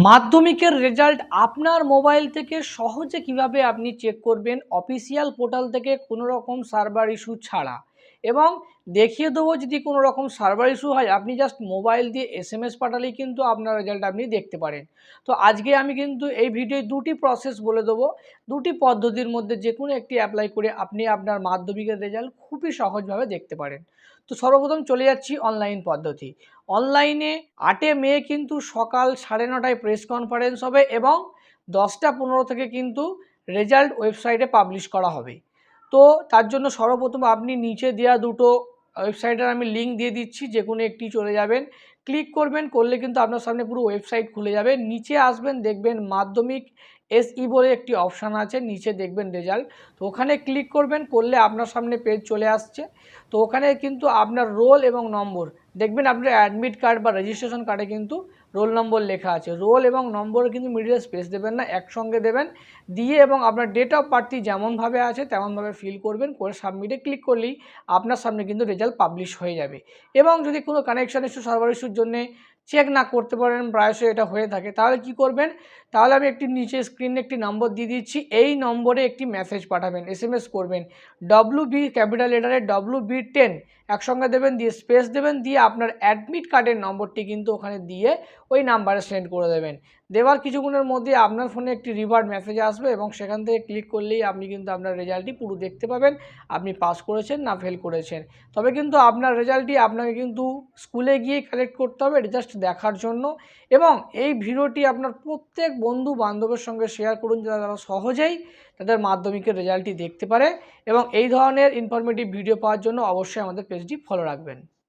মাধ্যমিকের রেজাল্ট আপনার মোবাইল থেকে সহজে কিভাবে আপনি চেক করবেন অফিসিয়াল পোর্টাল থেকে কোনো রকম সার্ভার ইস্যু ছাড়া, এবং দেখিয়ে দেবো যদি কোনো রকম সার্ভার ইস্যু হয় আপনি জাস্ট মোবাইল দিয়ে এসএমএস পাঠালেই কিন্তু আপনার রেজাল্ট আপনি দেখতে পারেন। তো আজকে আমি কিন্তু এই ভিডিওয় দুটি প্রসেস বলে দেবো, দুটি পদ্ধতির মধ্যে যে কোনো একটি অ্যাপ্লাই করে আপনি আপনার মাধ্যমিকের রেজাল্ট খুবই সহজভাবে দেখতে পারেন। তো সর্বপ্রথম চলে যাচ্ছি অনলাইন পদ্ধতি। অনলাইনে 8 মে কিন্তু সকাল 9:30টায় প্রেস কনফারেন্স হবে এবং 10টা 15 থেকে কিন্তু রেজাল্ট ওয়েবসাইটে পাবলিশ করা হবে। তো তার জন্য সর্বপ্রথম আপনি নিচে দেওয়া দুটো ওয়েবসাইটের আমি লিঙ্ক দিয়ে দিচ্ছি, যে কোনো একটি চলে যাবেন, ক্লিক করবেন, করলে কিন্তু আপনার সামনে পুরো ওয়েবসাইট খুলে যাবে। নিচে আসবেন, দেখবেন মাধ্যমিক এসই বলে একটি অপশান আছে, নিচে দেখবেন রেজাল্ট, তো ওখানে ক্লিক করবেন, করলে আপনার সামনে পেজ চলে আসছে। তো ওখানে কিন্তু আপনার রোল এবং নম্বর দেখবেন, আপনার অ্যাডমিট কার্ড বা রেজিস্ট্রেশন কার্ডে কিন্তু রোল নম্বর লেখা আছে। রোল এবং নম্বরে কিন্তু মিডিলে স্পেস দেবেন না, একসঙ্গে দেবেন, দিয়ে এবং আপনার ডেট অফ বার্থটি যেমনভাবে আছে তেমনভাবে ফিল করবেন, করে সাবমিটে ক্লিক করলেই আপনার সামনে কিন্তু রেজাল্ট পাবলিশ হয়ে যাবে। এবং যদি কোনো কানেকশান ইস্যু সার্ভার ইস্যুর জন্যে চেক না করতে পারেন, প্রায়শই এটা হয়ে থাকে, তাহলে কি করবেন, তাহলে আমি একটি নিচে স্ক্রিনে একটি নম্বর দিয়ে দিচ্ছি, এই নম্বরে একটি মেসেজ পাঠাবেন, এসএমএস করবেন, WB ক্যাপিটাল লেটারে WB10 একসঙ্গে দেবেন, দিয়ে স্পেস দেবেন, দিয়ে আপনার অ্যাডমিট কার্ডের নম্বরটি কিন্তু ওখানে দিয়ে ওই নাম্বারে সেন্ড করে দেবেন। দেওয়ার কিছুক্ষণের মধ্যে আপনার ফোনে একটি রিভার্ট মেসেজ আসবে এবং সেখান থেকে ক্লিক করলেই আপনি কিন্তু আপনার রেজাল্টটি পুরো দেখতে পাবেন, আপনি পাস করেছেন না ফেল করেছেন। তবে কিন্তু আপনার রেজাল্টটি আপনাকে কিন্তু স্কুলে গিয়ে কালেক্ট করতে হবে জাস্ট দেখার জন্য। এবং এই ভিডিওটি আপনার প্রত্যেক বন্ধু বান্ধবের সঙ্গে শেয়ার করুন, যাতে তারা সহজেই তাদের মাধ্যমিকের রেজাল্টটি দেখতে পারে। এবং এই ধরনের ইনফরমেটিভ ভিডিও পাওয়ার জন্য অবশ্যই আমাদের পেজটি ফলো রাখবেন।